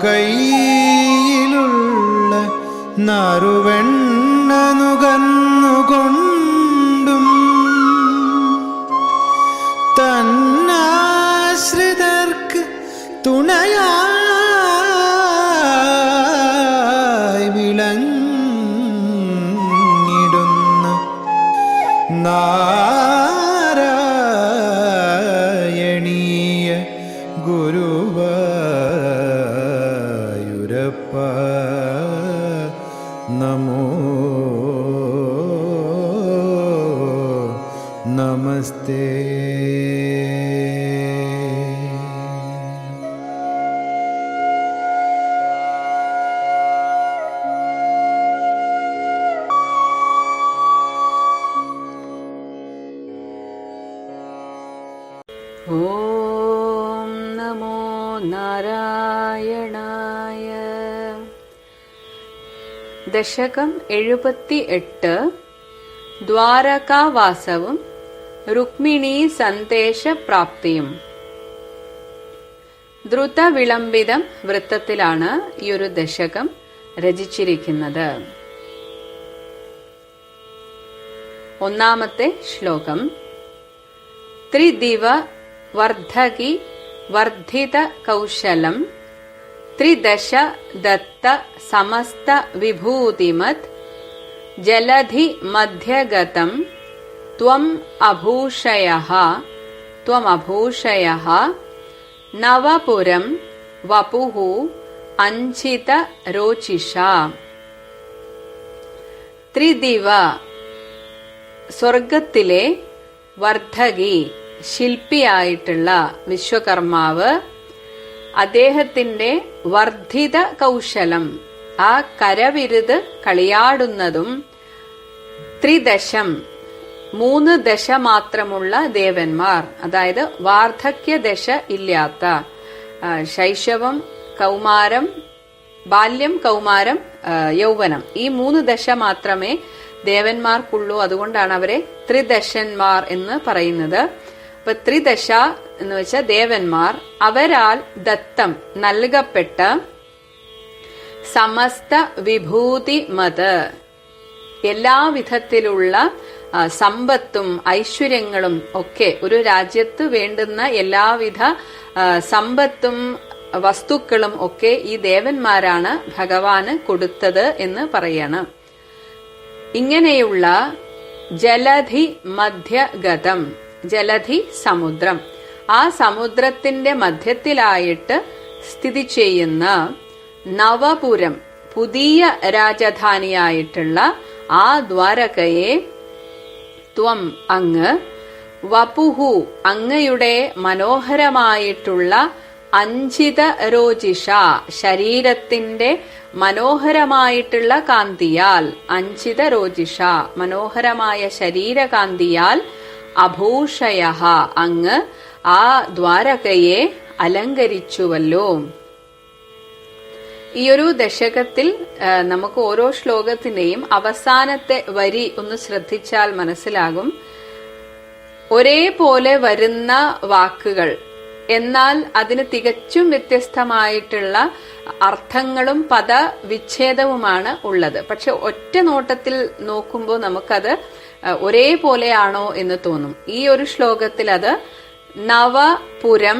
കയ്യിലുള്ള നറുവെണ്ണ നുകർന്നുകൊണ്ടും തന്നാശ്രിതർക്ക് തുണയായി വിളങ്ങിടുന്ന നാരായണീയ ഗുരുവായൂരപ്പ നമോ നമസ്തേ. ഓം നമോ നാരായണായ. ദശകം 78 ദ്വാരകാവാസവും രുക്മിണീ സന്ദേശ പ്രാപ്തിയും. ദ്രുത വിളംബിതം വൃത്തത്തിലാണ് ഈ ഒരു ദശകം രചിച്ചിരിക്കുന്നത്. ഒന്നാമത്തെ ശ്ലോകം. ത്രിദിവ വർദ്ധകി വർദ്ധിത കൗശലം ത്രിദശ ദത്ത സമസ്ത വിഭൂതിമത് ജലധി മധ്യഗതം ത്വം അഭൂഷയഃ നവപുരം വപുഃ അഞ്ഛിത രോചിഷാ. ത്രിദിവ സ്വർഗത്തിലെ വർദ്ധകി ശില്പിയായിട്ടുള്ള വിശ്വകർമാവ് അദ്ദേഹത്തിന്റെ വർദ്ധിത കൗശലം ആ കരവിരുത് കളിയാടുന്നതും ത്രിദശം 3 ദശ മാത്രമുള്ള ദേവന്മാർ, അതായത് വാർദ്ധക്യ ദശ ഇല്ലാത്ത ശൈശവം, കൗമാരം, ബാല്യം, കൗമാരം, യൗവനം, ഈ 3 ദശ മാത്രമേ ദേവന്മാർക്കുള്ളൂ. അതുകൊണ്ടാണ് അവരെ ത്രിദശന്മാർ എന്ന് പറയുന്നത്. അപ്പൊ ത്രിദശ എന്ന് വെച്ചാൽ ദേവന്മാർ, അവരാൽ ദത്തം നൽകപ്പെട്ട സമസ്ത വിഭൂതി മത് എല്ലാവിധത്തിലുള്ള സമ്പത്തും ഐശ്വര്യങ്ങളും ഒക്കെ, ഒരു രാജ്യത്ത് വേണ്ടുന്ന എല്ലാവിധ സമ്പത്തും വസ്തുക്കളും ഒക്കെ ഈ ദേവന്മാരാണ് ഭഗവാന് കൊടുത്തത് എന്ന് പറയണം. ഇങ്ങനെയുള്ള ജലധി മധ്യഗതം, ജലധി സമുദ്രം, ആ സമുദ്രത്തിന്റെ മധ്യത്തിലായിട്ട് സ്ഥിതി ചെയ്യുന്ന നവപുരം, പുതിയ രാജധാനിയായിട്ടുള്ള ആ ദ്വാരകയെ ത്വം അങ്ങ്, വപുഹു അങ്ങയുടെ മനോഹരമായിട്ടുള്ള അഞ്ഛിത രോചിഷ ശരീരത്തിന്റെ മനോഹരമായിട്ടുള്ള കാന്തിയാൽ, അഞ്ഛിത രോചിഷ മനോഹരമായ ശരീരകാന്തിയാൽ, അഭൂഷയഃ അങ്ങ് ആ ദ്വാരകയെ അലങ്കരിച്ചുവല്ലോ. ഈ ഒരു ദശകത്തിൽ നമുക്ക് ഓരോ ശ്ലോകത്തിന്റെയും അവസാനത്തെ വരി ഒന്ന് ശ്രദ്ധിച്ചാൽ മനസ്സിലാകും. ഒരേപോലെ വരുന്ന വാക്കുകൾ, എന്നാൽ അതിന് തികച്ചും വ്യത്യസ്തമായിട്ടുള്ള അർത്ഥങ്ങളും പദവിച്ഛേദവുമാണ് ഉള്ളത്. പക്ഷെ ഒറ്റ നോട്ടത്തിൽ നോക്കുമ്പോൾ നമുക്കത് ഒരേപോലെയാണോ എന്ന് തോന്നും. ഈ ഒരു ശ്ലോകത്തിൽ അത് നവപുരം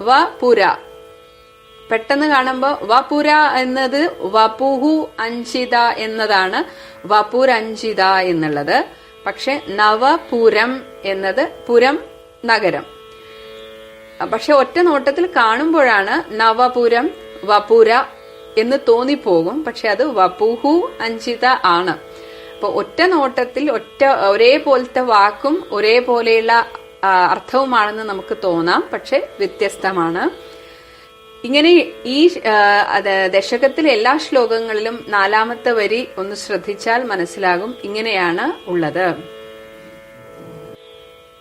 വപുര, പെട്ടെന്ന് കാണുമ്പോൾ വപുര എന്നത് വപുഹു അഞ്ഛിത എന്നതാണ് വപുരഞ്ഛിത എന്നുള്ളത്. പക്ഷെ നവപുരം എന്നത് പുരം, നഗരം. പക്ഷെ ഒറ്റ നോട്ടത്തിൽ കാണുമ്പോഴാണ് നവപുരം വപുര എന്ന് തോന്നിപ്പോകും. പക്ഷെ അത് വപുഹു അഞ്ഛിത ആണ്. അപ്പൊ ഒറ്റ നോട്ടത്തിൽ ഒരേപോലത്തെ വാക്കും ഒരേപോലെയുള്ള അർത്ഥവുമാണെന്ന് നമുക്ക് തോന്നാം, പക്ഷെ വ്യത്യസ്തമാണ്. ഇങ്ങനെ ഈ ദശകത്തിലെ എല്ലാ ശ്ലോകങ്ങളിലും 4ാമത്തെ വരി ഒന്ന് ശ്രദ്ധിച്ചാൽ മനസ്സിലാകും. ഇങ്ങനെയാണ് ഉള്ളത്.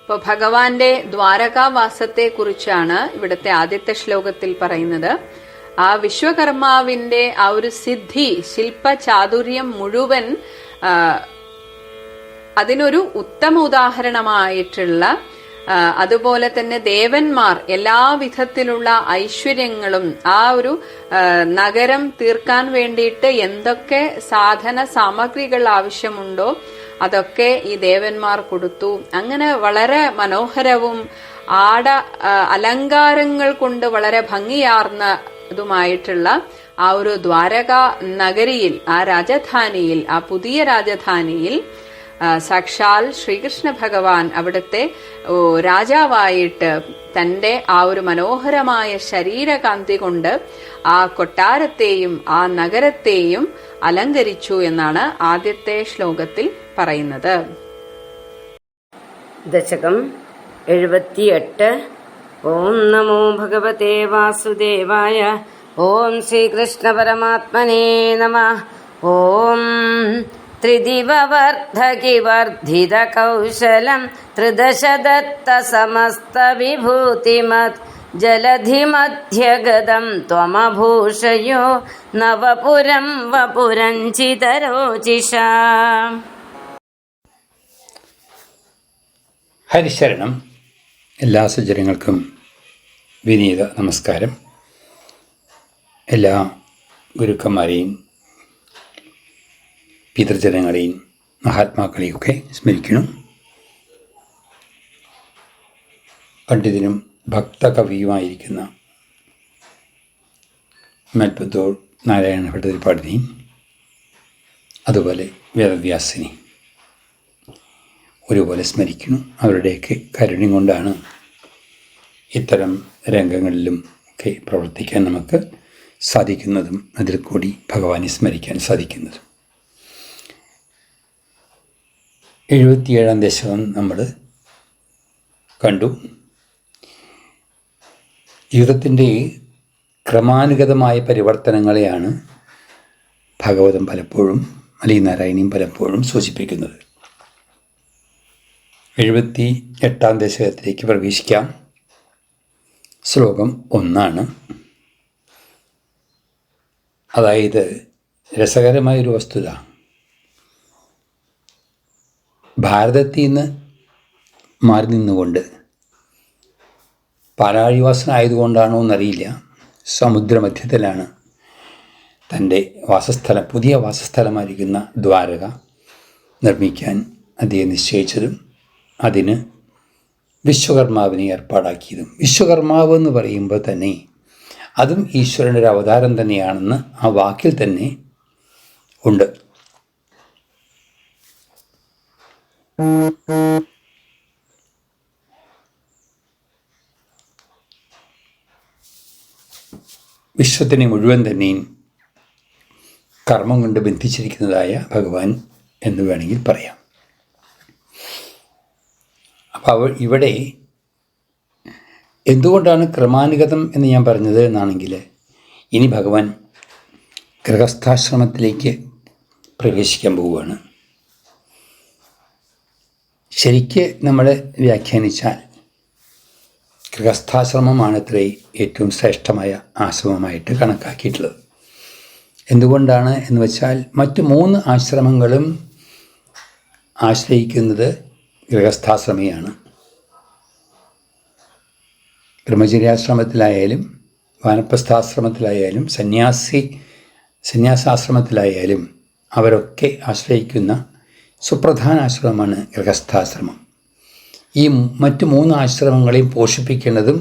ഇപ്പൊ ഭഗവാന്റെ ദ്വാരകാവാസത്തെ കുറിച്ചാണ് ഇവിടുത്തെ ആദ്യത്തെ ശ്ലോകത്തിൽ പറയുന്നത്. ആ വിശ്വകർമാവിന്റെ ആ ഒരു സിദ്ധി, ശില്പ ചാതുര്യം മുഴുവൻ അതിനൊരു ഉത്തമ ഉദാഹരണമായിട്ടുള്ള അതുപോലെ തന്നെ ദേവന്മാർ എല്ലാ വിധത്തിലുള്ള ഐശ്വര്യങ്ങളും ആ ഒരു നഗരം തീർക്കാൻ വേണ്ടിയിട്ട് എന്തൊക്കെ സാധന സാമഗ്രികൾ ആവശ്യമുണ്ടോ അതൊക്കെ ഈ ദേവന്മാർ കൊടുത്തു. അങ്ങനെ വളരെ മനോഹരവും അലങ്കാരങ്ങൾ കൊണ്ട് വളരെ ഭംഗിയാർന്നതുമായിട്ടുള്ള ആ ഒരു ദ്വാരക നഗരിയിൽ, ആ രാജധാനിയിൽ, ആ പുതിയ രാജധാനിയിൽ സാക്ഷാൽ ശ്രീകൃഷ്ണ ഭഗവാൻ അവിടുത്തെ രാജാവായിട്ട് തന്റെ ആ ഒരു മനോഹരമായ ശരീരകാന്തി കൊണ്ട് ആ കൊട്ടാരത്തെയും ആ നഗരത്തെയും അലങ്കരിച്ചു എന്നാണ് ആദ്യത്തെ ശ്ലോകത്തിൽ പറയുന്നത്. ദശകം 78. ഓം നമോ ഭഗവതേ വാസുദേവായ. ഓം ശ്രീകൃഷ്ണ പരമാത്മനേ നമഃ. ഓം ത്രിദിവവർദ്ധകി വർദ്ധിത കൗശലം ത്രിദശദത്ത സമസ്ത വിഭൂതിമത് ജലധിമധ്യഗതം ത്വമഭൂഷയോ നവപുരം വപുരഞ്ചിതരോചിഷാ. ഹരിശരണം. എല്ലാ സജ്ജനങ്ങൾക്കും വിനീത നമസ്കാരം. എല്ലാ ഗുരുക്കന്മാരെയും പിതൃജനങ്ങളെയും മഹാത്മാക്കളെയൊക്കെ സ്മരിക്കണം. പണ്ഡിതനും ഭക്തകവിയുമായിരിക്കുന്ന മേൽപ്പത്തൂർ നാരായണ ഭട്ടതിരിപ്പാടിനെയും അതുപോലെ വേദവ്യാസിനെയും ഒരുപോലെ സ്മരിക്കണം. അവരുടെയൊക്കെ കാരുണ്യം കൊണ്ടാണ് ഇത്തരം രംഗങ്ങളിലും ഒക്കെ പ്രവർത്തിക്കാൻ നമുക്ക് സാധിക്കുന്നതും അതിൽ കൂടി ഭഗവാനെ സ്മരിക്കാൻ സാധിക്കുന്നതും. 77-ാം ദശകം നമ്മൾ കണ്ടു. ജീവിതത്തിൻ്റെ ക്രമാനുഗതമായ പരിവർത്തനങ്ങളെയാണ് ഭാഗവതം പലപ്പോഴും അല്ലെങ്കിൽ നാരായണിയും പലപ്പോഴും സൂചിപ്പിക്കുന്നത്. 78-ാം ദശകത്തിലേക്ക് പ്രവേശിക്കാം. ശ്ലോകം 1. അതായത് രസകരമായൊരു വസ്തുത, ഭാരതത്തിൽ നിന്ന് മാറി നിന്നുകൊണ്ട് പാലാഴിവാസനായതുകൊണ്ടാണോ എന്നറിയില്ല, സമുദ്രമധ്യത്തിലാണ് തൻ്റെ വാസസ്ഥലം, പുതിയ വാസസ്ഥലമായിരിക്കുന്ന ദ്വാരക നിർമ്മിക്കാൻ അദ്ദേഹം നിശ്ചയിച്ചതും അതിന് വിശ്വകർമാവിനെ ഏർപ്പാടാക്കിയതും. വിശ്വകർമാവ് എന്ന് പറയുമ്പോൾ തന്നെ അതും ഈശ്വരൻ്റെ ഒരു അവതാരം തന്നെയാണെന്ന് ആ വാക്കിൽ തന്നെ ഉണ്ട്. വിശ്വത്തിനെ മുഴുവൻ തന്നെയും കർമ്മം കൊണ്ട് ബന്ധിച്ചിരിക്കുന്നതായ ഭഗവാൻ എന്ന് വേണമെങ്കിൽ പറയാം. അപ്പോൾ ഇവിടെ എന്തുകൊണ്ടാണ് ക്രമാനുഗതം എന്ന് ഞാൻ പറഞ്ഞത് എന്നാണെങ്കിൽ, ഇനി ഭഗവാൻ ഗൃഹസ്ഥാശ്രമത്തിലേക്ക് പ്രവേശിക്കാൻ പോവുകയാണ്. ശരിക്ക് നമ്മൾ വ്യാഖ്യാനിച്ചാൽ ഗൃഹസ്ഥാശ്രമമാണത്രേ ഏറ്റവും ശ്രേഷ്ഠമായ ആശ്രമമായിട്ട് കണക്കാക്കിയിട്ടുള്ളത്. എന്തുകൊണ്ടാണ് എന്ന് വെച്ചാൽ മറ്റു 3 ആശ്രമങ്ങളും ആശ്രയിക്കുന്നത് ഗൃഹസ്ഥാശ്രമയാണ്. ബ്രഹ്മചര്യാശ്രമത്തിലായാലും വാനപ്രസ്ഥാശ്രമത്തിലായാലും സന്യാസാശ്രമത്തിലായാലും അവരൊക്കെ ആശ്രയിക്കുന്ന സുപ്രധാന ആശ്രമമാണ് ഗൃഹസ്ഥാശ്രമം. ഈ മറ്റു 3 ആശ്രമങ്ങളെയും പോഷിപ്പിക്കുന്നതും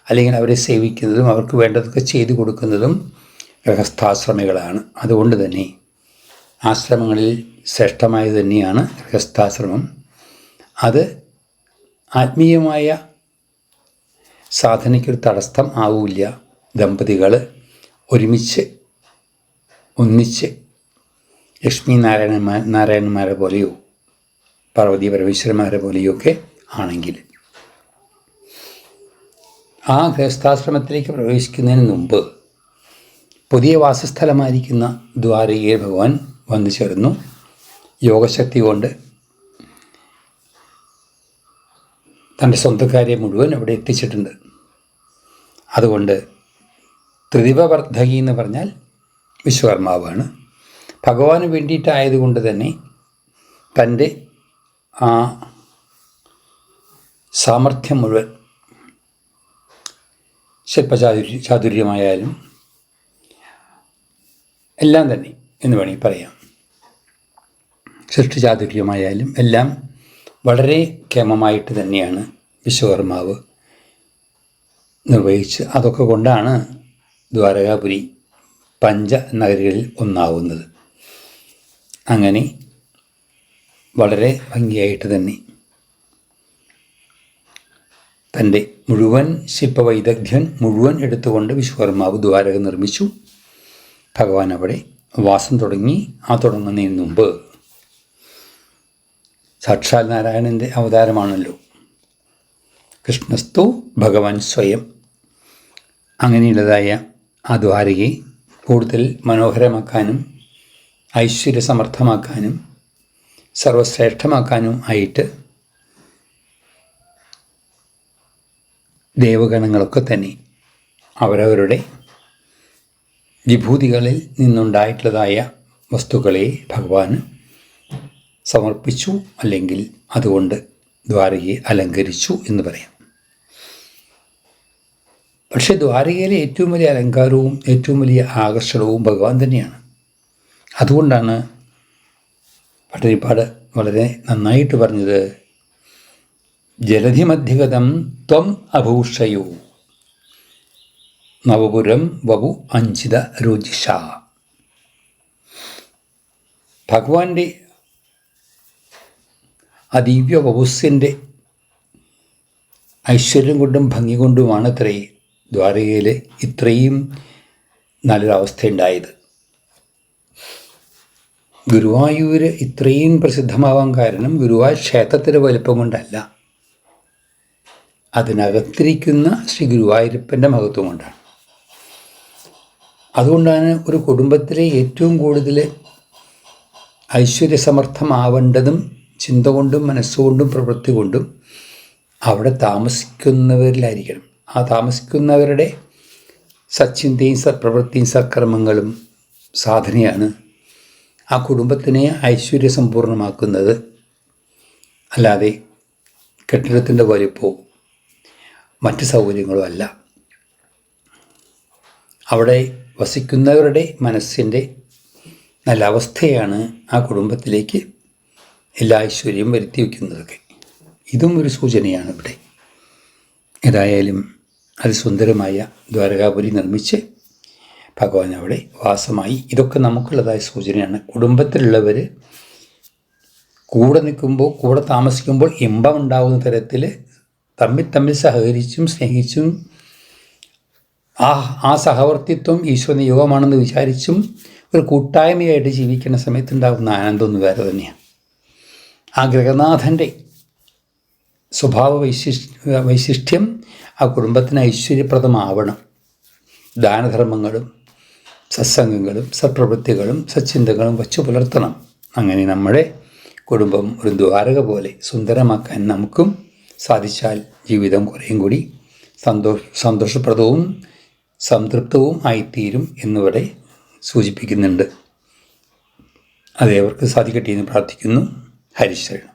അല്ലെങ്കിൽ അവരെ സേവിക്കുന്നതും അവർക്ക് വേണ്ടതൊക്കെ ചെയ്തു കൊടുക്കുന്നതും ഗൃഹസ്ഥാശ്രമികളാണ്. അതുകൊണ്ട് തന്നെ ആശ്രമങ്ങളിൽ ശ്രേഷ്ഠമായത് തന്നെയാണ് ഗൃഹസ്ഥാശ്രമം. അത് ആത്മീയമായ സാധനയ്ക്കൊരു തടസ്സം ആവില്ല. ദമ്പതികൾ ഒന്നിച്ച് ലക്ഷ്മി നാരായണന്മാരെ പോലെയോ പാർവതി പരമേശ്വരന്മാരെ പോലെയോ ഒക്കെ ആണെങ്കിൽ ആ ഗൃഹസ്ഥാശ്രമത്തിലേക്ക് പ്രവേശിക്കുന്നതിന് മുമ്പ് പുതിയ വാസസ്ഥലമായിരിക്കുന്ന ദ്വാരകയിൽ ഭഗവാൻ വന്നു ചേർന്നു. യോഗശക്തി കൊണ്ട് തൻ്റെ സ്വന്തക്കാരെ മുഴുവൻ അവിടെ എത്തിച്ചിട്ടുണ്ട്. അതുകൊണ്ട് ത്രിദിവവർദ്ധകി എന്ന് പറഞ്ഞാൽ വിശ്വകർമാവാണ്. ഭഗവാന് വേണ്ടിയിട്ടായതുകൊണ്ട് തന്നെ തൻ്റെ ആ സാമർഥ്യം മുഴുവൻ, ശില്പചാതുര്യമായാലും എല്ലാം തന്നെ എന്ന് വേണമെങ്കിൽ പറയാം, സൃഷ്ടിചാതുര്യമായാലും എല്ലാം വളരെ കേമമായിട്ട് തന്നെയാണ് വിശ്വകർമാവ് നിർവഹിച്ച്. അതൊക്കെ കൊണ്ടാണ് ദ്വാരകാപുരി പഞ്ചനഗരികളിൽ ഒന്നാവുന്നത്. അങ്ങനെ വളരെ ഭംഗിയായിട്ട് തന്നെ തൻ്റെ മുഴുവൻ ശില്പവൈദഗ്ധ്യം മുഴുവൻ എടുത്തുകൊണ്ട് വിശ്വകർമാവ് ദ്വാരക നിർമ്മിച്ചു. ഭഗവാൻ അവിടെ വാസം തുടങ്ങി. ആ തുടങ്ങുന്നതിന് മുമ്പ് സാക്ഷാൽ നാരായണൻ്റെ അവതാരമാണല്ലോ കൃഷ്ണസ്തു ഭഗവാൻ സ്വയം. അങ്ങനെയുള്ളതായ ആ ദ്വാരകയെ കൂടുതൽ മനോഹരമാക്കാനും ഐശ്വര്യസമർത്ഥമാക്കാനും സർവശ്രേഷ്ഠമാക്കാനും ആയിട്ട് ദേവഗണങ്ങളൊക്കെ തന്നെ അവരവരുടെ വിഭൂതികളിൽ നിന്നുണ്ടായിട്ടുള്ളതായ വസ്തുക്കളെ ഭഗവാന് സമർപ്പിച്ചു, അല്ലെങ്കിൽ അതുകൊണ്ട് ദ്വാരകയെ അലങ്കരിച്ചു എന്ന് പറയാം. പക്ഷേ ദ്വാരകയിലെ ഏറ്റവും വലിയ അലങ്കാരവും ഏറ്റവും വലിയ ആകർഷണവും ഭഗവാൻ തന്നെയാണ്. അതുകൊണ്ടാണ് ഭട്ടതിരിപ്പാട് വളരെ നന്നായിട്ട് പറഞ്ഞത്, ജലധിമധ്യഗതം ത്വം അഭൂഷയോ നവപുരം വപു അഞ്ചിത രുചിഷ. ഭഗവാന്റെ അതീവ്യ വപുസ്സിൻ്റെ ഐശ്വര്യം കൊണ്ടും ഭംഗി കൊണ്ടുമാണ് ഇത്രയും ദ്വാരകയിൽ ഇത്രയും നല്ലൊരവസ്ഥയുണ്ടായത്. ഗുരുവായൂർ ഇത്രയും പ്രസിദ്ധമാവാൻ കാരണം ഗുരുവായൂർ ക്ഷേത്രത്തിൻ്റെ വലിപ്പം കൊണ്ടല്ല, അതിനകത്തിരിക്കുന്ന ശ്രീ ഗുരുവായൂരപ്പൻ്റെ മഹത്വം കൊണ്ടാണ്. അതുകൊണ്ടാണ് ഒരു കുടുംബത്തിലെ ഏറ്റവും കൂടുതൽ ഐശ്വര്യസമർത്ഥമാവേണ്ടതും ചിന്ത കൊണ്ടും മനസ്സുകൊണ്ടും പ്രവൃത്തി കൊണ്ടും അവിടെ താമസിക്കുന്നവരിലായിരിക്കണം. ആ താമസിക്കുന്നവരുടെ സച്ചിന്തയും സത്പ്രവൃത്തിയും സത്കർമ്മങ്ങളും സാധനയാണ് ആ കുടുംബത്തിനെ ഐശ്വര്യസമ്പൂർണ്ണമാക്കുന്നത്. അല്ലാതെ കെട്ടിടത്തിൻ്റെ വലിപ്പവും മറ്റ് സൗകര്യങ്ങളും അല്ല. അവിടെ വസിക്കുന്നവരുടെ മനസ്സിൻ്റെ നല്ല അവസ്ഥയാണ് ആ കുടുംബത്തിലേക്ക് എല്ലാ ഐശ്വര്യം വരുത്തി വയ്ക്കുന്നതൊക്കെ. ഇതും ഒരു സൂചനയാണ് ഇവിടെ. ഏതായാലും അതിസുന്ദരമായ ദ്വാരകാപുരി നിർമ്മിച്ച് ഭഗവാൻ അവിടെ വാസമായി. ഇതൊക്കെ നമുക്കുള്ളതായ സൂചനയാണ്. കുടുംബത്തിലുള്ളവർ കൂടെ നിൽക്കുമ്പോൾ, കൂടെ താമസിക്കുമ്പോൾ ഇമ്പം ഉണ്ടാകുന്ന തരത്തിൽ തമ്മിൽ സഹകരിച്ചും സ്നേഹിച്ചും ആ സഹവർത്തിത്വം ഈശ്വര നിയോഗമാണെന്ന് വിചാരിച്ചും ഒരു കൂട്ടായ്മയായിട്ട് ജീവിക്കുന്ന സമയത്തുണ്ടാകുന്ന ആനന്ദം വേറെ തന്നെയാണ്. ആ ഗൃഹനാഥൻ്റെ സ്വഭാവ വൈശിഷ്ട്യം ആ കുടുംബത്തിന് ഐശ്വര്യപ്രദമാവണം. ദാനധർമ്മങ്ങളും സത്സംഗങ്ങളും സത്പ്രവൃത്തികളും സച്ചിന്തകളും വച്ചു പുലർത്തണം. അങ്ങനെ നമ്മുടെ കുടുംബം ഒരു ദ്വാരക പോലെ സുന്ദരമാക്കാൻ നമുക്കും സാധിച്ചാൽ ജീവിതം കുറേയും കൂടി സന്തോഷപ്രദവും സംതൃപ്തവും ആയിത്തീരും എന്നിവിടെ സൂചിപ്പിക്കുന്നുണ്ട്. അതേവർക്ക് സാധിക്കട്ടെ എന്ന് പ്രാർത്ഥിക്കുന്നു. ഹരിശരണം.